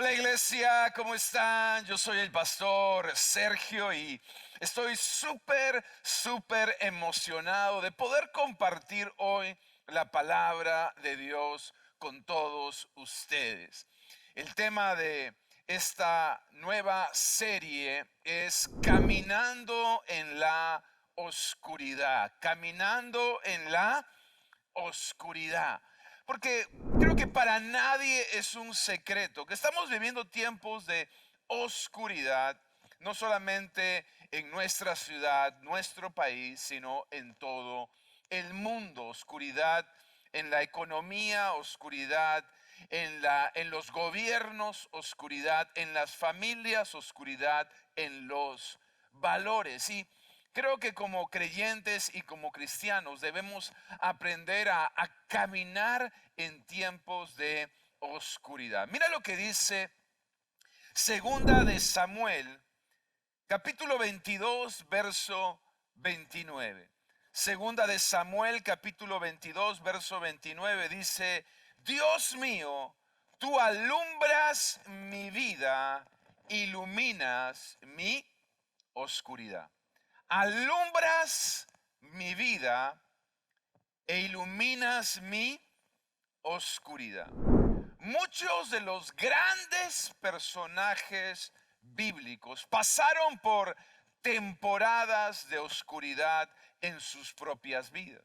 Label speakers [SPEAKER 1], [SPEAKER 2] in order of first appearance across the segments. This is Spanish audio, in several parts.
[SPEAKER 1] Hola iglesia, ¿cómo están? Yo soy el pastor Sergio y estoy súper emocionado de poder compartir hoy la palabra de Dios con todos ustedes. El tema de esta nueva serie es Caminando en la oscuridad, caminando en la oscuridad. Porque creo que para nadie es un secreto que estamos viviendo tiempos de oscuridad, no solamente en nuestra ciudad, nuestro país, sino en todo el mundo. Oscuridad en la economía, oscuridad en los gobiernos, oscuridad en las familias, oscuridad en los valores. Y creo que como creyentes y como cristianos debemos aprender a caminar en tiempos de oscuridad. Mira lo que dice Segunda de Samuel, capítulo 22, verso 29. Segunda de Samuel, capítulo 22, verso 29 dice: Dios mío, tú alumbras mi vida, iluminas mi oscuridad. Alumbras mi vida e iluminas mi oscuridad. Muchos de los grandes personajes bíblicos pasaron por temporadas de oscuridad en sus propias vidas.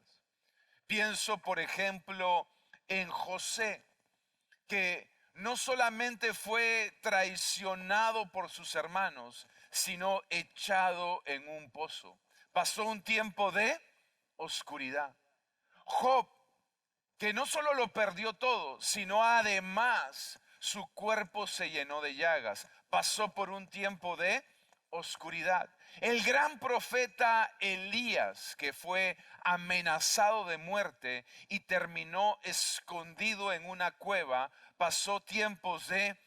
[SPEAKER 1] Pienso, por ejemplo, en José, que no solamente fue traicionado por sus hermanos, sino echado en un pozo. Pasó un tiempo de oscuridad. Job, que no solo lo perdió todo, sino además su cuerpo se llenó de llagas. Pasó por un tiempo de oscuridad. El gran profeta Elías, que fue amenazado de muerte y terminó escondido en una cueva, pasó tiempos de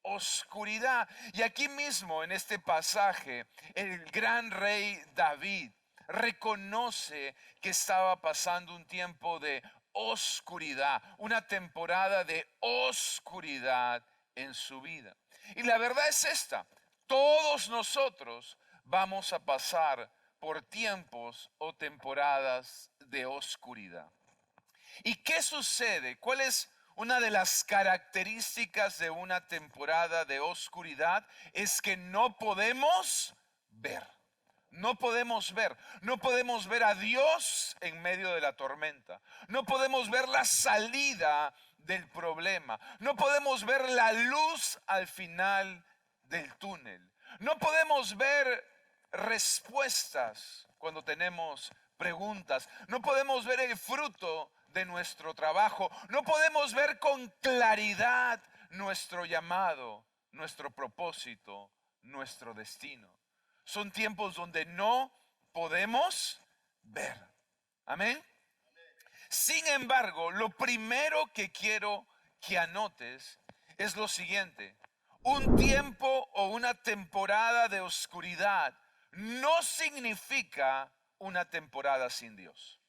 [SPEAKER 1] oscuridad. Y aquí mismo en este pasaje, el gran rey David reconoce que estaba pasando un tiempo de oscuridad, una temporada de oscuridad en su vida. Y la verdad es esta: todos nosotros vamos a pasar por tiempos o temporadas de oscuridad. ¿Y qué sucede? ¿Cuál es una de las características de una temporada de oscuridad? Es que no podemos ver. No podemos ver, no podemos ver a Dios en medio de la tormenta. No podemos ver la salida del problema. No podemos ver la luz al final del túnel. No podemos ver respuestas cuando tenemos preguntas. No podemos ver el fruto de nuestro trabajo. No podemos ver con claridad nuestro llamado, nuestro propósito, nuestro destino. Son tiempos donde no podemos ver. Amén. Sin embargo, lo primero que quiero que anotes es lo siguiente: un tiempo o una temporada de oscuridad no significa una temporada sin Dios.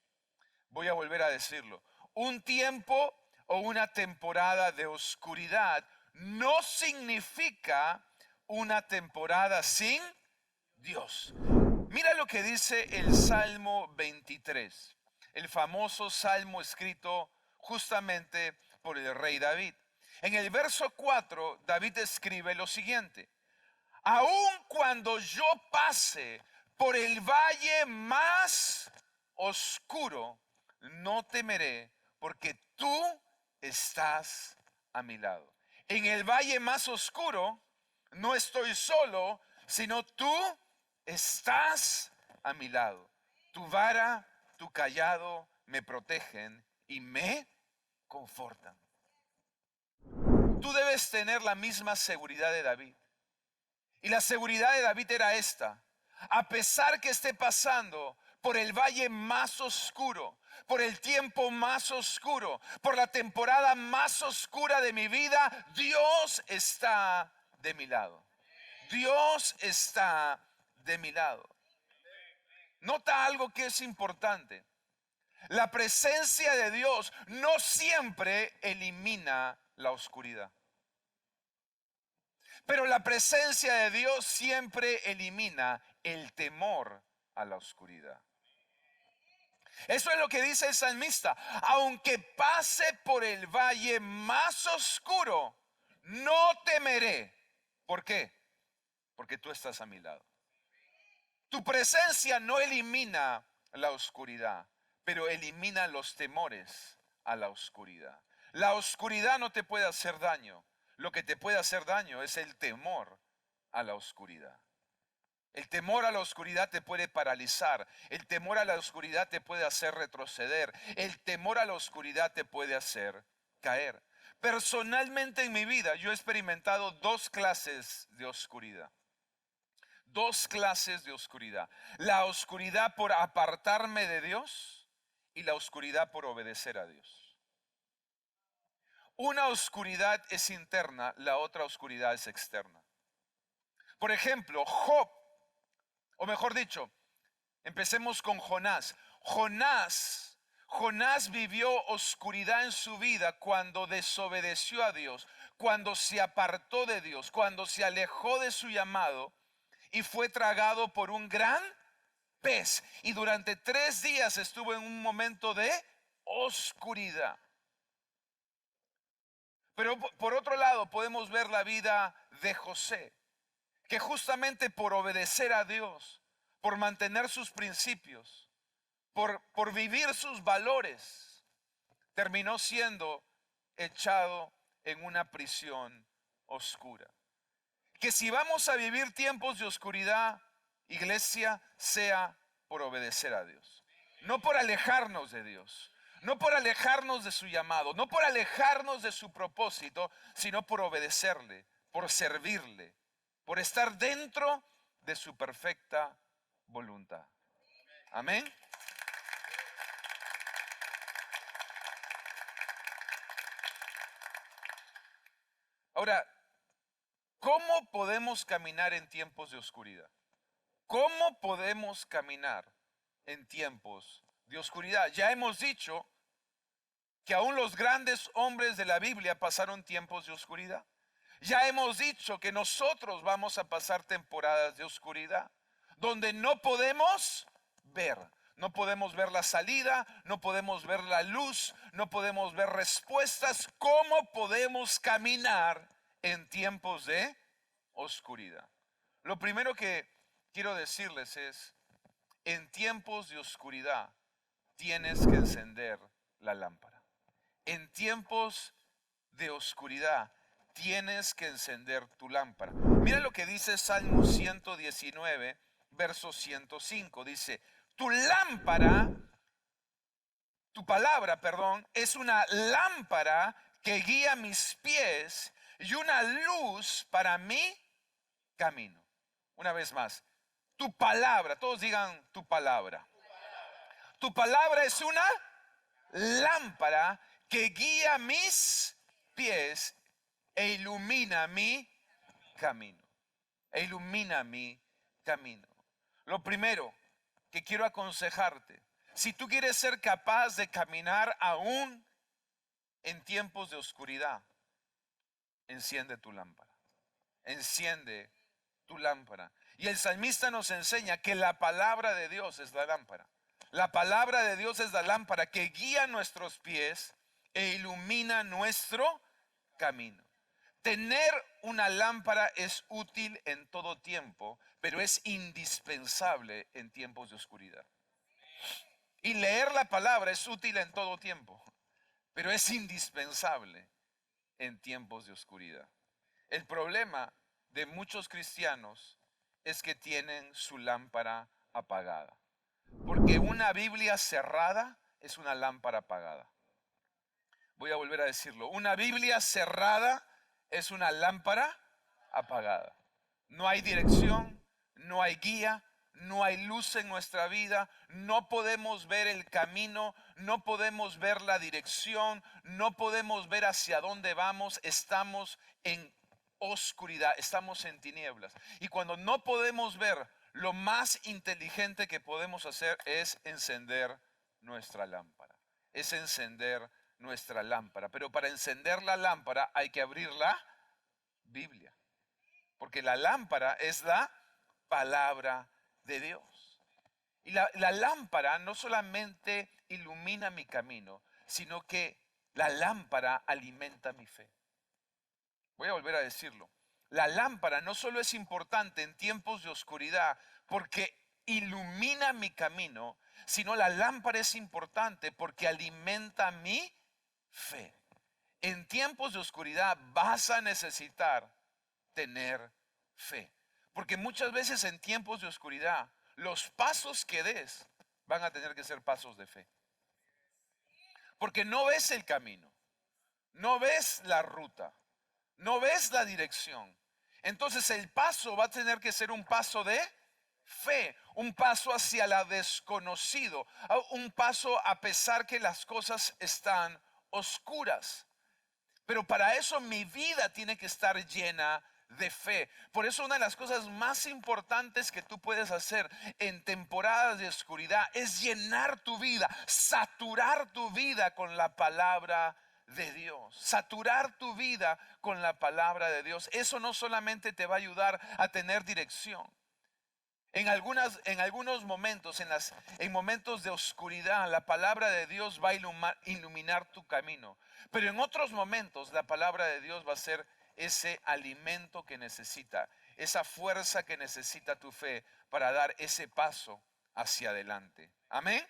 [SPEAKER 1] Voy a volver a decirlo. Un tiempo o una temporada de oscuridad no significa una temporada sin Dios. Mira lo que dice el Salmo 23, el famoso salmo escrito justamente por el rey David. En el verso 4, David escribe lo siguiente: aun cuando yo pase por el valle más oscuro, no temeré, porque tú estás a mi lado. En el valle más oscuro no estoy solo, sino tú estás a mi lado. Tu vara, tu callado me protegen y me confortan. Tú debes tener la misma seguridad de David. Y la seguridad de David era esta: a pesar que esté pasando por el valle más oscuro, por el tiempo más oscuro, por la temporada más oscura de mi vida, Dios está de mi lado. Dios está de mi lado. Nota algo que es importante: la presencia de Dios no siempre elimina la oscuridad. Pero la presencia de Dios siempre elimina el temor a la oscuridad. Eso es lo que dice el salmista. Aunque pase por el valle más oscuro, no temeré. ¿Por qué? Porque tú estás a mi lado. Tu presencia no elimina la oscuridad, pero elimina los temores a la oscuridad. La oscuridad no te puede hacer daño. Lo que te puede hacer daño es el temor a la oscuridad. El temor a la oscuridad te puede paralizar. El temor a la oscuridad te puede hacer retroceder. El temor a la oscuridad te puede hacer caer. Personalmente en mi vida yo he experimentado dos clases de oscuridad. Dos clases de oscuridad. La oscuridad por apartarme de Dios y la oscuridad por obedecer a Dios. Una oscuridad es interna, la otra oscuridad es externa. Por ejemplo, Job, o mejor dicho, empecemos con Jonás. Jonás vivió oscuridad en su vida cuando desobedeció a Dios, cuando se apartó de Dios, cuando se alejó de su llamado y fue tragado por un gran pez. Y durante 3 días estuvo en un momento de oscuridad. Pero por otro lado podemos ver la vida de José, que justamente por obedecer a Dios, por mantener sus principios, por vivir sus valores, terminó siendo echado en una prisión oscura. Que si vamos a vivir tiempos de oscuridad, iglesia, sea por obedecer a Dios. No por alejarnos de Dios, no por alejarnos de su llamado, no por alejarnos de su propósito, sino por obedecerle, por servirle, por estar dentro de su perfecta voluntad. Amén. Ahora, ¿cómo podemos caminar en tiempos de oscuridad? ¿Cómo podemos caminar en tiempos de oscuridad? Ya hemos dicho que aún los grandes hombres de la Biblia pasaron tiempos de oscuridad. Ya hemos dicho que nosotros vamos a pasar temporadas de oscuridad, donde no podemos ver. No podemos ver la salida, no podemos ver la luz, no podemos ver respuestas. ¿Cómo podemos caminar en tiempos de oscuridad? Lo primero que quiero decirles es, en tiempos de oscuridad tienes que encender la lámpara. En tiempos de oscuridad tienes que encender tu lámpara. Mira lo que dice Salmo 119, verso 105. Dice, tu lámpara, tu palabra, perdón, es una lámpara que guía mis pies y una luz para mi camino. Una vez más, tu palabra, todos digan tu palabra. Tu palabra es una lámpara que guía mis pies e ilumina mi camino. E ilumina mi camino. Lo primero que quiero aconsejarte, si tú quieres ser capaz de caminar aún en tiempos de oscuridad, enciende tu lámpara. Enciende tu lámpara. Y el salmista nos enseña que la palabra de Dios es la lámpara. La palabra de Dios es la lámpara que guía nuestros pies e ilumina nuestro camino. Tener una lámpara es útil en todo tiempo, pero es indispensable en tiempos de oscuridad. Y leer la palabra es útil en todo tiempo, pero es indispensable en tiempos de oscuridad. El problema de muchos cristianos es que tienen su lámpara apagada. Porque una Biblia cerrada es una lámpara apagada. Voy a volver a decirlo. Una Biblia cerrada es una lámpara apagada. No hay dirección, no hay guía, no hay luz en nuestra vida, no podemos ver el camino, no podemos ver la dirección, no podemos ver hacia dónde vamos, estamos en oscuridad, estamos en tinieblas. Y cuando no podemos ver, lo más inteligente que podemos hacer es encender nuestra lámpara. Es encender nuestra lámpara. Pero para encender la lámpara hay que abrir la Biblia. porque la lámpara es la palabra de Dios. Y la lámpara no solamente ilumina mi camino, sino que la lámpara alimenta mi fe. Voy a volver a decirlo. La lámpara no solo es importante en tiempos de oscuridad porque ilumina mi camino, sino la lámpara es importante porque alimenta mi fe. En tiempos de oscuridad vas a necesitar tener fe. Porque muchas veces en tiempos de oscuridad los pasos que des van a tener que ser pasos de fe. Porque no ves el camino, no ves la ruta, no ves la dirección. Entonces el paso va a tener que ser un paso de fe, un paso hacia la desconocido, un paso a pesar que las cosas están oscuras. Pero para eso mi vida tiene que estar llena de fe. Por eso una de las cosas más importantes que tú puedes hacer en temporadas de oscuridad es llenar tu vida, saturar tu vida con la palabra de Dios. Saturar tu vida con la palabra de Dios. Eso no solamente te va a ayudar a tener dirección. En algunos momentos, en momentos de oscuridad, la palabra de Dios va a iluminar tu camino. Pero en otros momentos, la palabra de Dios va a ser ese alimento que necesita, esa fuerza que necesita tu fe para dar ese paso hacia adelante. Amén.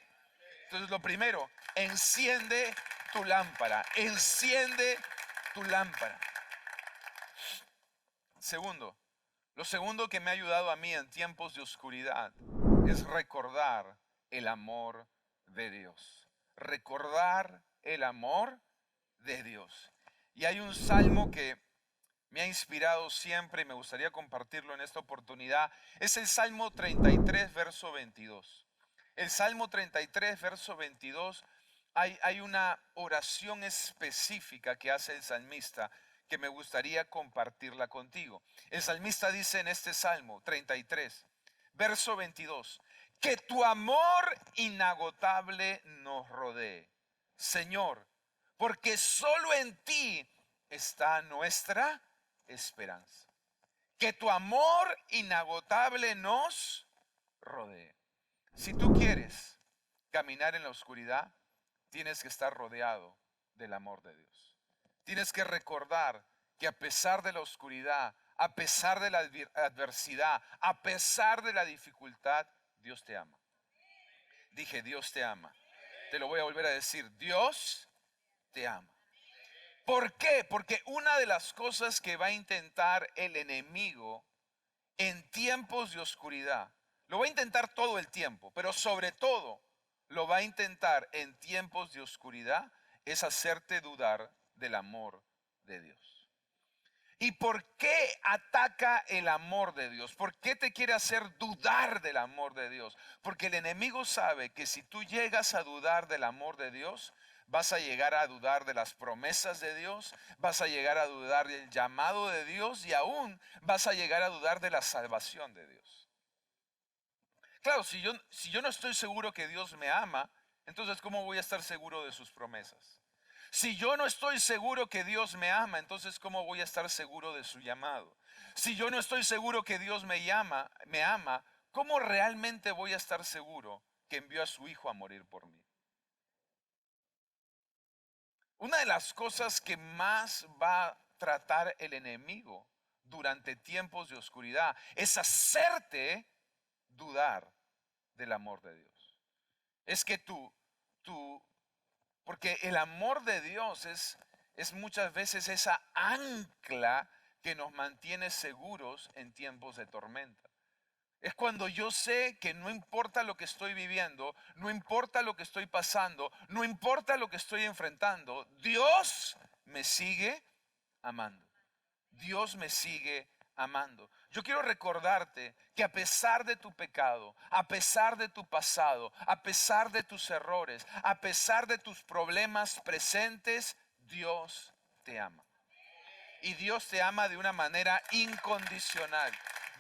[SPEAKER 1] Entonces, lo primero, enciende tu lámpara. Enciende tu lámpara. Segundo, lo segundo que me ha ayudado a mí en tiempos de oscuridad es recordar el amor de Dios. Recordar el amor de Dios. Y hay un salmo que me ha inspirado siempre y me gustaría compartirlo en esta oportunidad. Es el Salmo 33, verso 22. El Salmo 33, verso 22, hay una oración específica que hace el salmista que me gustaría compartirla contigo. El salmista dice en este Salmo 33, verso 22, que tu amor inagotable nos rodee, Señor, porque solo en ti está nuestra esperanza. Que tu amor inagotable nos rodee. Si tú quieres caminar en la oscuridad, tienes que estar rodeado del amor de Dios. Tienes que recordar que a pesar de la oscuridad, a pesar de la adversidad, a pesar de la dificultad, Dios te ama. Dije, Dios te ama. Te lo voy a volver a decir, Dios te ama. ¿Por qué? Porque una de las cosas que va a intentar el enemigo en tiempos de oscuridad, lo va a intentar todo el tiempo, pero sobre todo lo va a intentar en tiempos de oscuridad, es hacerte dudar del amor de Dios. ¿Y por qué ataca el amor de Dios? ¿Por qué te quiere hacer dudar del amor de Dios? Porque el enemigo sabe que si tú llegas a dudar del amor de Dios, vas a llegar a dudar de las promesas de Dios, vas a llegar a dudar del llamado de Dios y aún vas a llegar a dudar de la salvación de Dios. Claro, si yo no estoy seguro que Dios me ama, entonces ¿cómo voy a estar seguro de sus promesas? Si yo no estoy seguro que Dios me ama, entonces ¿cómo voy a estar seguro de su llamado? Si yo no estoy seguro que Dios me ama, ¿cómo realmente voy a estar seguro que envió a su Hijo a morir por mí? Una de las cosas que más va a tratar el enemigo durante tiempos de oscuridad es hacerte dudar del amor de Dios. Es que porque el amor de Dios es muchas veces esa ancla que nos mantiene seguros en tiempos de tormenta. Es cuando yo sé que no importa lo que estoy viviendo, no importa lo que estoy pasando, no importa lo que estoy enfrentando, Dios me sigue amando. Dios me sigue amando. Yo quiero recordarte que a pesar de tu pecado, a pesar de tu pasado, a pesar de tus errores, a pesar de tus problemas presentes, Dios te ama. Y Dios te ama de una manera incondicional.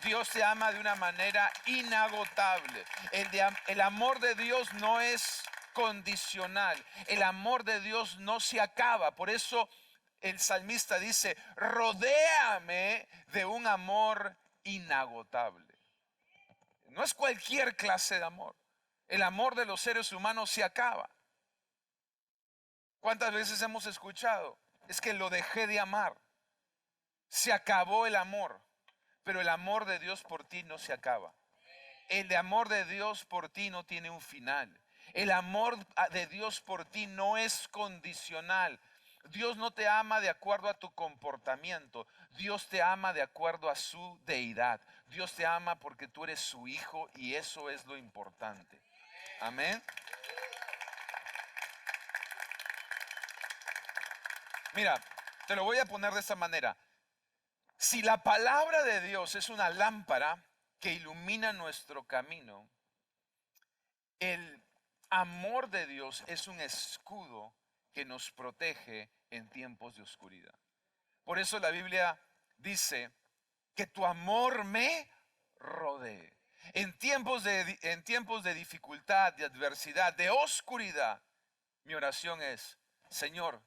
[SPEAKER 1] Dios te ama de una manera inagotable. El amor de Dios no es condicional. El amor de Dios no se acaba. Por eso el salmista dice, rodéame de un amor inagotable. No es cualquier clase de amor. El amor de los seres humanos se acaba. ¿Cuántas veces hemos escuchado? Es que lo dejé de amar. Se acabó el amor. Pero el amor de Dios por ti no se acaba. El amor de Dios por ti no tiene un final. El amor de Dios por ti no es condicional. Dios no te ama de acuerdo a tu comportamiento. Dios te ama de acuerdo a su deidad. Dios te ama porque tú eres su hijo y eso es lo importante. Amén. Mira, te lo voy a poner de esta manera. Si la palabra de Dios es una lámpara que ilumina nuestro camino, el amor de Dios es un escudo que nos protege en tiempos de oscuridad. Por eso la Biblia dice que tu amor me rodee. En tiempos de dificultad, de adversidad, de oscuridad, mi oración es, Señor,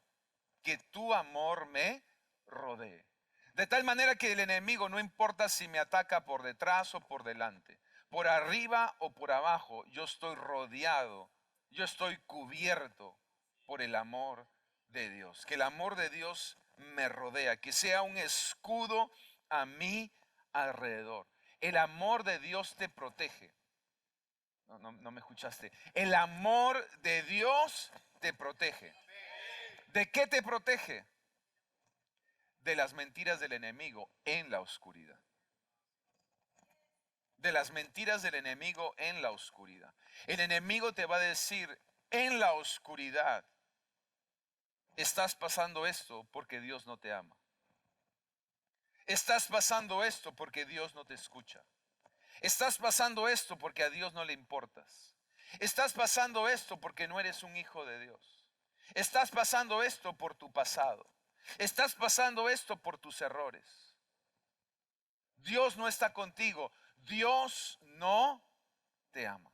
[SPEAKER 1] que tu amor me rodee. De tal manera que el enemigo, no importa si me ataca por detrás o por delante, por arriba o por abajo, yo estoy rodeado, yo estoy cubierto por el amor de Dios. Que el amor de Dios me rodea, que sea un escudo a mi alrededor. El amor de Dios te protege. No me escuchaste. El amor de Dios te protege. ¿De qué te protege? De las mentiras del enemigo en la oscuridad. De las mentiras del enemigo en la oscuridad. El enemigo te va a decir en la oscuridad, estás pasando esto porque Dios no te ama. Estás pasando esto porque Dios no te escucha. Estás pasando esto porque a Dios no le importas. Estás pasando esto porque no eres un hijo de Dios. Estás pasando esto por tu pasado. Estás pasando esto por tus errores. Dios no está contigo. Dios no te ama.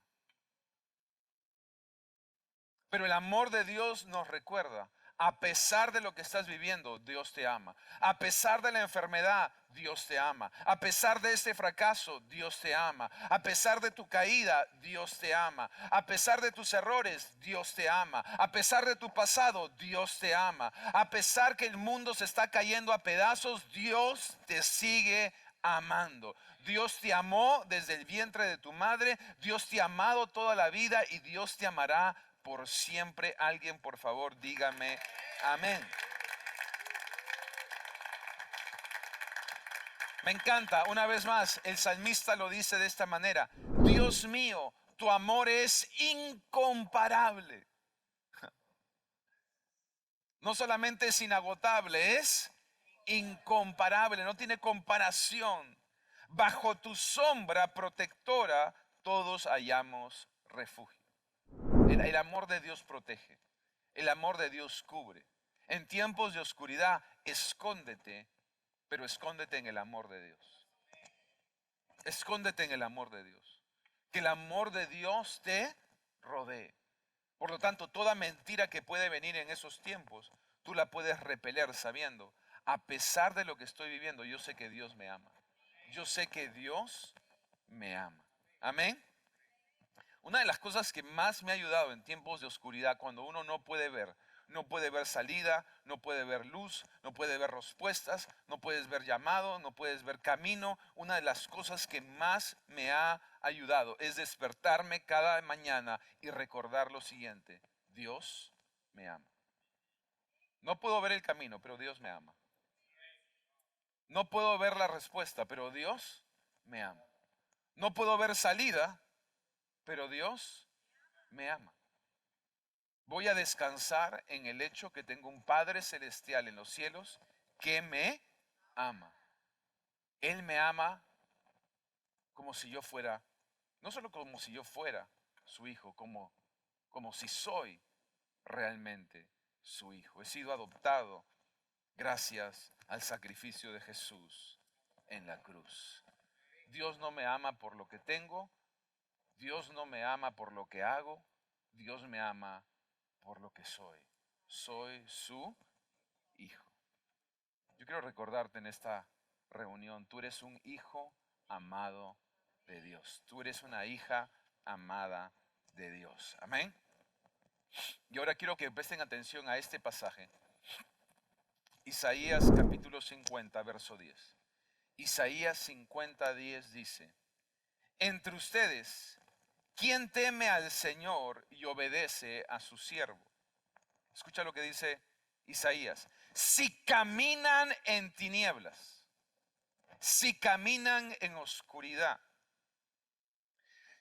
[SPEAKER 1] Pero el amor de Dios nos recuerda, a pesar de lo que estás viviendo, Dios te ama. A pesar de la enfermedad, Dios te ama. A pesar de este fracaso, Dios te ama. A pesar de tu caída, Dios te ama. A pesar de tus errores, Dios te ama. A pesar de tu pasado, Dios te ama. A pesar que el mundo se está cayendo a pedazos, Dios te sigue amando. Dios te amó desde el vientre de tu madre. Dios te ha amado toda la vida y Dios te amará por siempre. Alguien, por favor, dígame amén. Me encanta, una vez más, el salmista lo dice de esta manera: Dios mío, tu amor es incomparable. No solamente es inagotable, es incomparable, no tiene comparación. Bajo tu sombra protectora todos hallamos refugio. El amor de Dios protege. El amor de Dios cubre. En tiempos de oscuridad, escóndete, pero escóndete en el amor de Dios. Escóndete en el amor de Dios. Que el amor de Dios te rodee. Por lo tanto, toda mentira que puede venir en esos tiempos, tú la puedes repeler sabiendo, a pesar de lo que estoy viviendo, yo sé que Dios me ama. Yo sé que Dios me ama. Amén. Una de las cosas que más me ha ayudado en tiempos de oscuridad, cuando uno no puede ver salida, no puede ver luz, no puede ver respuestas, no puedes ver llamado, no puedes ver camino. Una de las cosas que más me ha ayudado es despertarme cada mañana y recordar lo siguiente: Dios me ama. No puedo ver el camino, pero Dios me ama. No puedo ver la respuesta, pero Dios me ama. No puedo ver salida, pero Dios me ama. Voy a descansar en el hecho que tengo un Padre celestial en los cielos que me ama. Él me ama como si yo fuera, no solo como si yo fuera su hijo, como si soy realmente su hijo. He sido adoptado gracias al sacrificio de Jesús en la cruz. Dios no me ama por lo que tengo, Dios no me ama por lo que hago, Dios me ama por lo que soy. Soy su hijo. Yo quiero recordarte en esta reunión, tú eres un hijo amado de Dios. Tú eres una hija amada de Dios. Amén. Y ahora quiero que presten atención a este pasaje. Isaías capítulo 50, verso 10. Isaías 50, 10 dice, entre ustedes, ¿quién teme al Señor y obedece a su siervo? Escucha lo que dice Isaías. Si caminan en tinieblas, si caminan en oscuridad,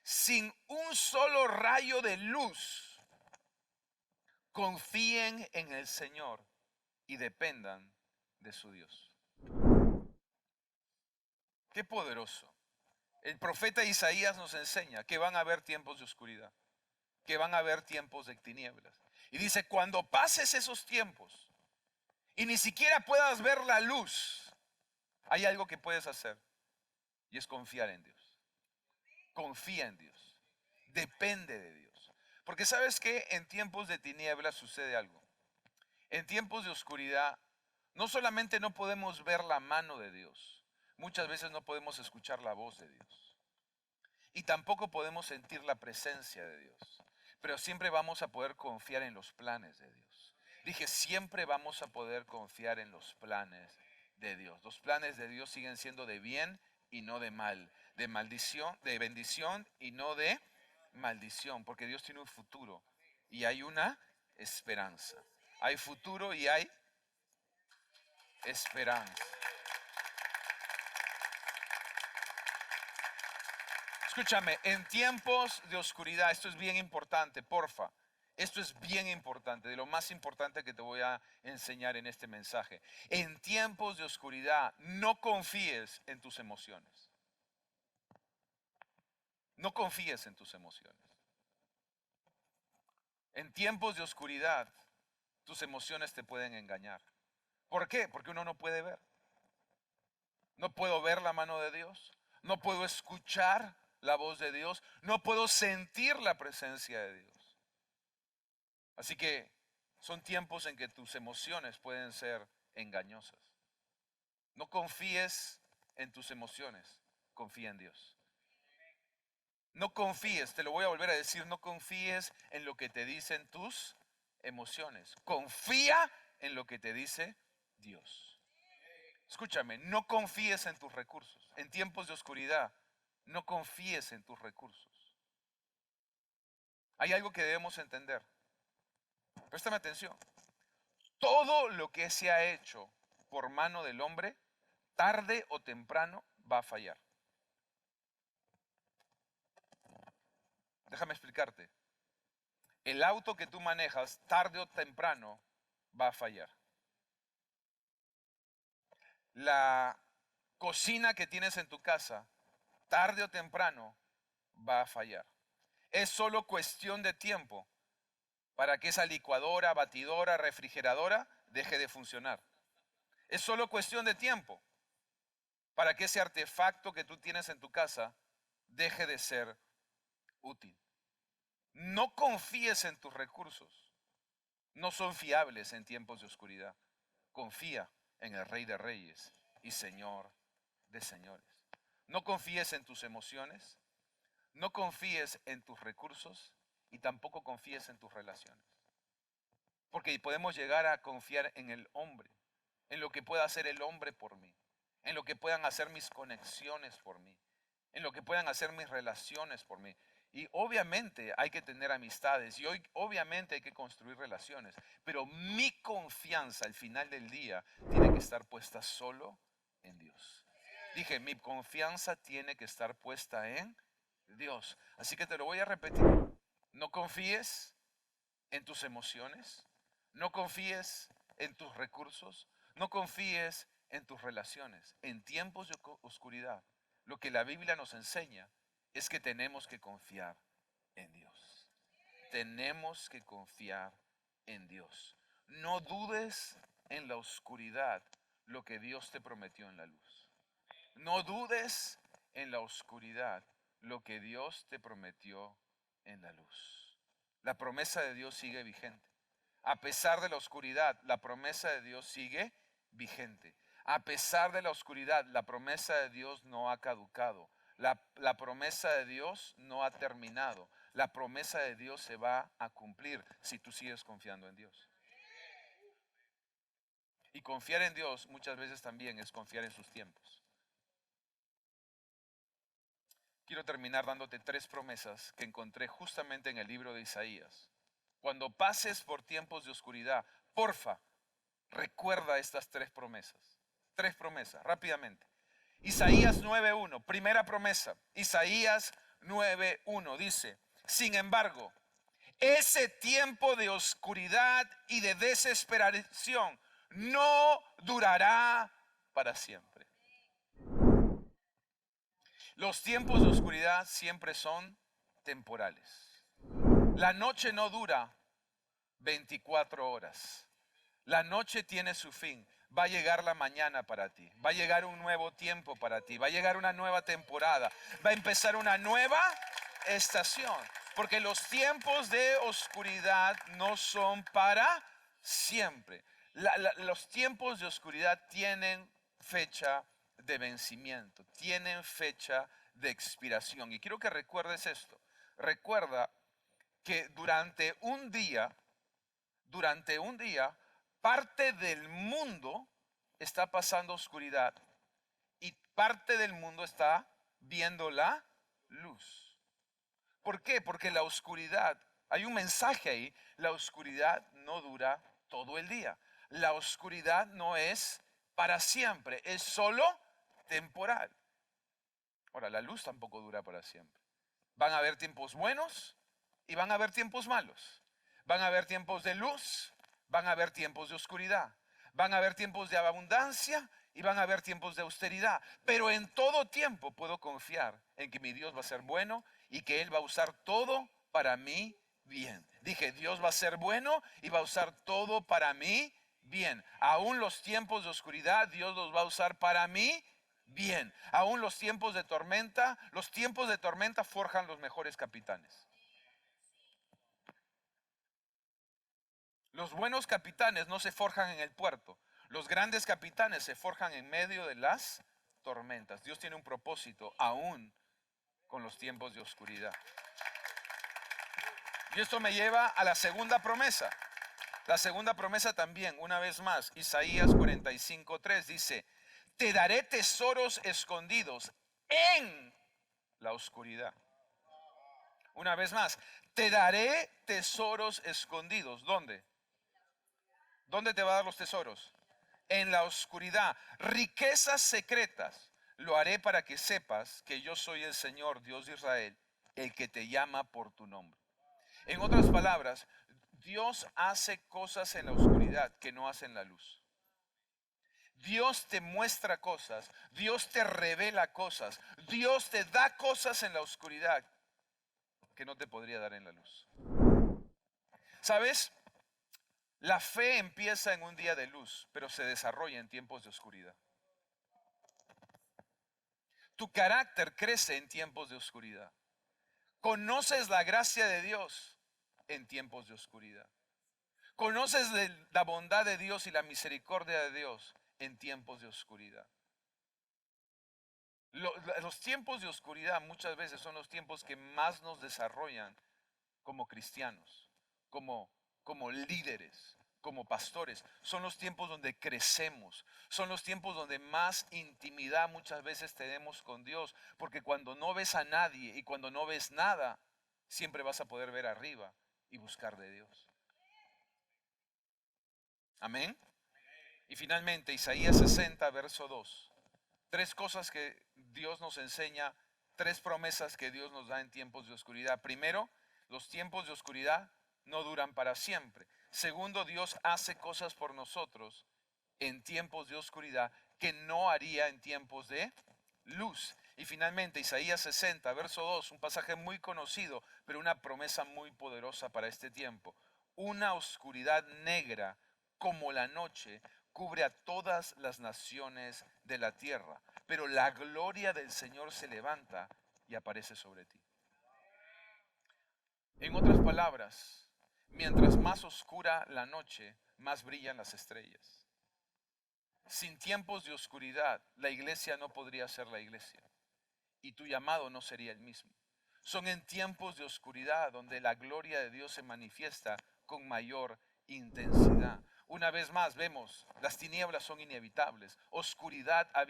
[SPEAKER 1] sin un solo rayo de luz, confíen en el Señor y dependan de su Dios. Qué poderoso. El profeta Isaías nos enseña que van a haber tiempos de oscuridad, que van a haber tiempos de tinieblas. Y dice, cuando pases esos tiempos y ni siquiera puedas ver la luz, hay algo que puedes hacer y es confiar en Dios. Confía en Dios. Depende de Dios. Porque sabes que en tiempos de tinieblas sucede algo. En tiempos de oscuridad, no solamente no podemos ver la mano de Dios, muchas veces no podemos escuchar la voz de Dios. Y tampoco podemos sentir la presencia de Dios. Pero siempre vamos a poder confiar en los planes de Dios. Dije, siempre vamos a poder confiar en los planes de Dios. Los planes de Dios siguen siendo de bien y no de mal. De maldición, de bendición y no de maldición. Porque Dios tiene un futuro y hay una esperanza. Hay futuro y hay esperanza. Escúchame, en tiempos de oscuridad, esto es bien importante, porfa. Esto es bien importante, de lo más importante que te voy a enseñar en este mensaje. En tiempos de oscuridad, no confíes en tus emociones. No confíes en tus emociones. En tiempos de oscuridad, tus emociones te pueden engañar. ¿Por qué? Porque uno no puede ver. No puedo ver la mano de Dios. No puedo escuchar la voz de Dios. No puedo sentir la presencia de Dios. Así que son tiempos en que tus emociones pueden ser engañosas. No confíes en tus emociones, confía en Dios. No confíes, te lo voy a volver a decir, no confíes en lo que te dicen tus emociones. Confía en lo que te dice Dios. Escúchame, no confíes en tus recursos. En tiempos de oscuridad, no confíes en tus recursos. Hay algo que debemos entender. Préstame atención. Todo lo que se ha hecho por mano del hombre, tarde o temprano va a fallar. Déjame explicarte. El auto que tú manejas, tarde o temprano, va a fallar. La cocina que tienes en tu casa, tarde o temprano, va a fallar. Es solo cuestión de tiempo para que esa licuadora, batidora, refrigeradora deje de funcionar. Es solo cuestión de tiempo para que ese artefacto que tú tienes en tu casa deje de ser útil. No confíes en tus recursos. No son fiables en tiempos de oscuridad. Confía en el Rey de Reyes y Señor de Señores. No confíes en tus emociones. No confíes en tus recursos y tampoco confíes en tus relaciones. Porque podemos llegar a confiar en el hombre, en lo que pueda hacer el hombre por mí, en lo que puedan hacer mis conexiones por mí, en lo que puedan hacer mis relaciones por mí. Y obviamente hay que tener amistades y hoy obviamente hay que construir relaciones, pero mi confianza al final del día tiene que estar puesta solo en Dios. Dije, mi confianza tiene que estar puesta en Dios. Así que te lo voy a repetir. No confíes en tus emociones, no confíes en tus recursos, no confíes en tus relaciones. En tiempos de oscuridad, lo que la Biblia nos enseña es que tenemos que confiar en Dios. Tenemos que confiar en Dios. No dudes en la oscuridad lo que Dios te prometió en la luz. No dudes en la oscuridad lo que Dios te prometió en la luz. La promesa de Dios sigue vigente. A pesar de la oscuridad, la promesa de Dios sigue vigente. A pesar de la oscuridad, la promesa de Dios no ha caducado. La promesa de Dios no ha terminado. La promesa de Dios se va a cumplir si tú sigues confiando en Dios. Y confiar en Dios muchas veces también es confiar en sus tiempos. Quiero terminar dándote 3 promesas que encontré justamente en el libro de Isaías. Cuando pases por tiempos de oscuridad, porfa, recuerda estas 3 promesas. 3 promesas, rápidamente. Isaías 9:1, primera promesa. Isaías 9:1 dice, sin embargo, ese tiempo de oscuridad y de desesperación no durará para siempre. Los tiempos de oscuridad siempre son temporales. La noche no dura 24 horas. La noche tiene su fin. Va a llegar la mañana para ti. Va a llegar un nuevo tiempo para ti. Va a llegar una nueva temporada. Va a empezar una nueva estación. Porque los tiempos de oscuridad no son para siempre. Los tiempos de oscuridad tienen fecha de vencimiento. Tienen fecha de expiración. Y quiero que recuerdes esto. Recuerda que durante un día, parte del mundo está pasando oscuridad y parte del mundo está viendo la luz. ¿Por qué? Porque la oscuridad, hay un mensaje ahí, la oscuridad no dura todo el día. La oscuridad no es para siempre, es solo temporal. Ahora, la luz tampoco dura para siempre. Van a haber tiempos buenos y van a haber tiempos malos. Van a haber tiempos de luz, van a haber tiempos de oscuridad. Van a haber tiempos de abundancia y van a haber tiempos de austeridad. Pero en todo tiempo puedo confiar en que mi Dios va a ser bueno y que Él va a usar todo para mí bien. Dije, Dios va a ser bueno y va a usar todo para mí bien. Aún los tiempos de oscuridad, Dios los va a usar para mí bien. Aún los tiempos de tormenta forjan los mejores capitanes. Los buenos capitanes no se forjan en el puerto. Los grandes capitanes se forjan en medio de las tormentas. Dios tiene un propósito aún con los tiempos de oscuridad. Y esto me lleva a la segunda promesa. La segunda promesa también, una vez más, Isaías 45:3 dice, te daré tesoros escondidos en la oscuridad. Una vez más, te daré tesoros escondidos. ¿Dónde? ¿Dónde te va a dar los tesoros? En la oscuridad. Riquezas secretas. Lo haré para que sepas que yo soy el Señor, Dios de Israel, el que te llama por tu nombre. En otras palabras, Dios hace cosas en la oscuridad que no hace en la luz. Dios te muestra cosas, Dios te revela cosas, Dios te da cosas en la oscuridad que no te podría dar en la luz. ¿Sabes? La fe empieza en un día de luz, pero se desarrolla en tiempos de oscuridad. Tu carácter crece en tiempos de oscuridad. Conoces la gracia de Dios en tiempos de oscuridad. Conoces la bondad de Dios y la misericordia de Dios en tiempos de oscuridad. Los tiempos de oscuridad muchas veces son los tiempos que más nos desarrollan como cristianos, como líderes, como pastores. Son los tiempos donde crecemos, son los tiempos donde más intimidad muchas veces tenemos con Dios, porque cuando no ves a nadie y cuando no ves nada, siempre vas a poder ver arriba y buscar de Dios. Amén. Y finalmente Isaías 60, verso 2. 3 cosas que Dios nos enseña, 3 promesas que Dios nos da en tiempos de oscuridad. Primero, los tiempos de oscuridad no duran para siempre. Segundo, Dios hace cosas por nosotros en tiempos de oscuridad que no haría en tiempos de luz. Y finalmente, Isaías 60, verso 2, un pasaje muy conocido, pero una promesa muy poderosa para este tiempo. Una oscuridad negra como la noche cubre a todas las naciones de la tierra, pero la gloria del Señor se levanta y aparece sobre ti. En otras palabras, mientras más oscura la noche, más brillan las estrellas. Sin tiempos de oscuridad, la iglesia no podría ser la iglesia y tu llamado no sería el mismo. Son en tiempos de oscuridad donde la gloria de Dios se manifiesta con mayor intensidad. Una vez más vemos, las tinieblas son inevitables. Oscuridad ha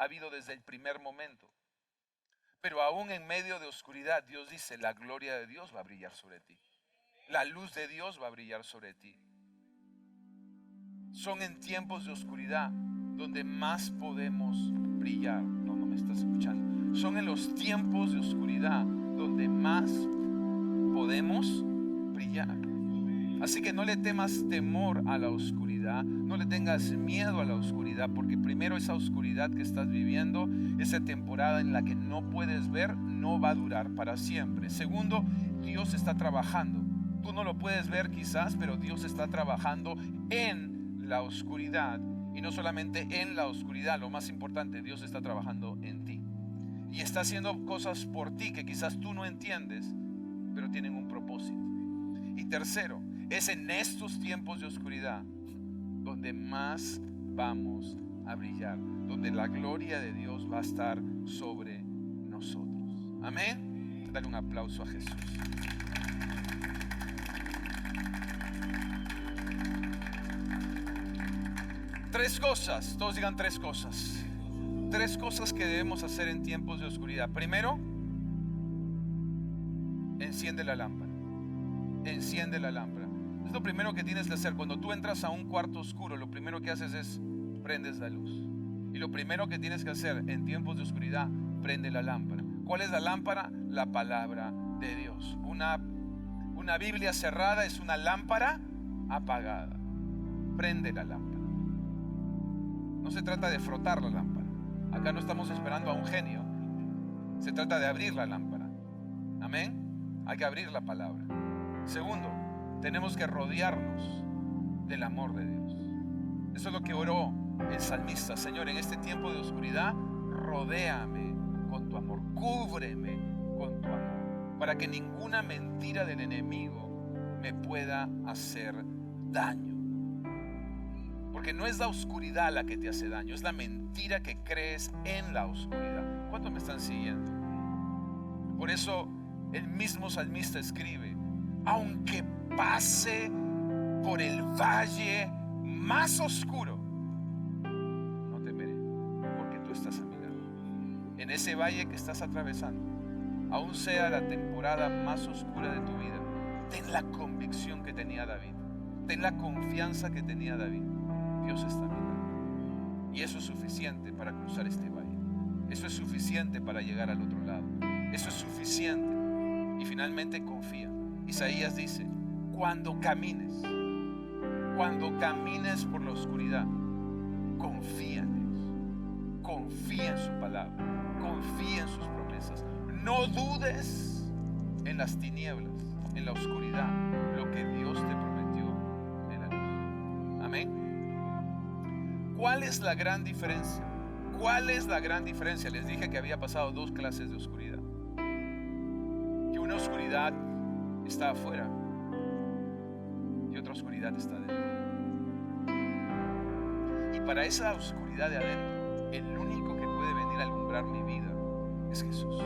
[SPEAKER 1] habido desde el primer momento. Pero aún en medio de oscuridad, Dios dice, la gloria de Dios va a brillar sobre ti. La luz de Dios va a brillar sobre ti. Son en tiempos de oscuridad donde más podemos brillar. No me estás escuchando. Son en los tiempos de oscuridad donde más podemos brillar. Así que no le temas temor a la oscuridad, no le tengas miedo a la oscuridad, porque primero esa oscuridad que estás viviendo, esa temporada en la que no puedes ver, no va a durar para siempre. Segundo, Dios está trabajando. Tú no lo puedes ver quizás, pero Dios está trabajando en la oscuridad. Y no solamente en la oscuridad, lo más importante, Dios está trabajando en ti. Y está haciendo cosas por ti que quizás tú no entiendes, pero tienen un propósito. Y tercero, es en estos tiempos de oscuridad donde más vamos a brillar, donde la gloria de Dios va a estar sobre nosotros. Amén. Dale un aplauso a Jesús. Tres cosas, todos digan tres cosas. Tres cosas que debemos hacer en tiempos de oscuridad. Primero, enciende la lámpara. Enciende la lámpara. Es lo primero que tienes que hacer. Cuando tú entras a un cuarto oscuro, lo primero que haces es prendes la luz. Y lo primero que tienes que hacer en tiempos de oscuridad, prende la lámpara. ¿Cuál es la lámpara? La palabra de Dios. Una Biblia cerrada es una lámpara apagada. Prende la lámpara. No se trata de frotar la lámpara. Acá no estamos esperando a un genio. Se trata de abrir la lámpara. Amén. Hay que abrir la palabra. Segundo, tenemos que rodearnos del amor de Dios. Eso es lo que oró el salmista. Señor, en este tiempo de oscuridad, rodéame con tu amor. Cúbreme con tu amor. Para que ninguna mentira del enemigo me pueda hacer daño. Porque no es la oscuridad la que te hace daño, es la mentira que crees en la oscuridad. ¿Cuántos me están siguiendo? Por eso el mismo salmista escribe: aunque pase por el valle más oscuro, no temeré, porque tú estás a mi lado. En ese valle que estás atravesando, aún sea la temporada más oscura de tu vida, ten la convicción que tenía David, ten la confianza que tenía David. Dios está a mi lado. Y eso es suficiente para cruzar este valle. Eso es suficiente para llegar al otro lado. Eso es suficiente. Y finalmente confía. Isaías dice: cuando camines por la oscuridad, confía en Dios, confía en su palabra, confía en sus promesas. No dudes en las tinieblas, en la oscuridad, lo que Dios te prometió en la luz. Amén. ¿Cuál es la gran diferencia? ¿Cuál es la gran diferencia? Les dije que había pasado dos clases de oscuridad. Que una oscuridad está afuera y otra oscuridad está adentro. Y para esa oscuridad de adentro, el único que puede venir a alumbrar mi vida es Jesús.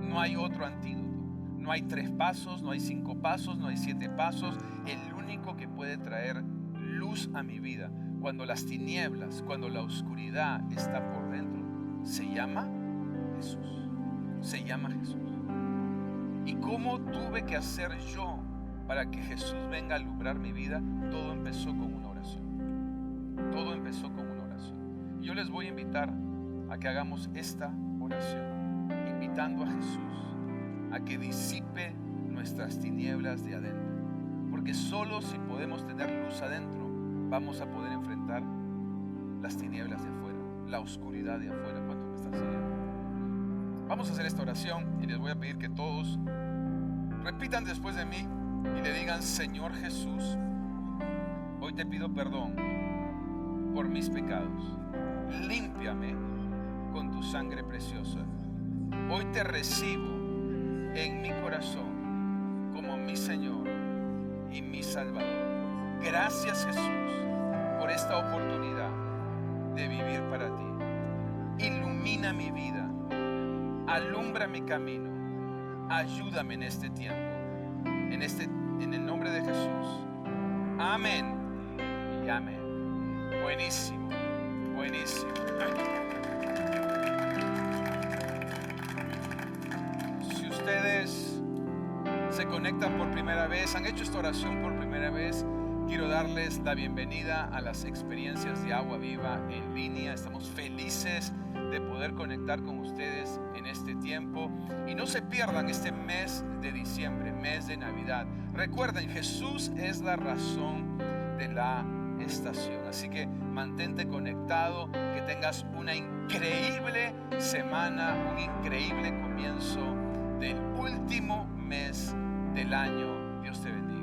[SPEAKER 1] No hay otro antídoto. No hay 3 pasos, no hay 5 pasos, no hay 7 pasos. El único que puede traer luz a mi vida cuando las tinieblas, cuando la oscuridad está por dentro, se llama Jesús. Se llama Jesús. ¿Y cómo tuve que hacer yo para que Jesús venga a alumbrar mi vida? Todo empezó con una oración. Todo empezó con una oración. Y yo les voy a invitar a que hagamos esta oración, invitando a Jesús a que disipe nuestras tinieblas de adentro. Porque solo si podemos tener luz adentro, vamos a poder enfrentar las tinieblas de afuera, la oscuridad de afuera. ¿Cuántos me están siguiendo? Vamos a hacer esta oración y les voy a pedir que todos repitan después de mí y le digan: Señor Jesús, hoy te pido perdón por mis pecados. Límpiame con tu sangre preciosa. Hoy te recibo en mi corazón como mi Señor y mi Salvador. Gracias, Jesús, por esta oportunidad de vivir para ti. Ilumina mi vida, alumbra mi camino, ayúdame en este tiempo, en el nombre de Jesús. Amén y amén. Buenísimo, buenísimo. Si ustedes se conectan por primera vez, han hecho esta oración por primera vez, quiero darles la bienvenida a las experiencias de Agua Viva en línea. Estamos felices de poder conectar con ustedes en este tiempo. Y no se pierdan este mes de diciembre, mes de Navidad. Recuerden, Jesús es la razón de la estación. Así que mantente conectado, que tengas una increíble semana, un increíble comienzo del último mes del año. Dios te bendiga.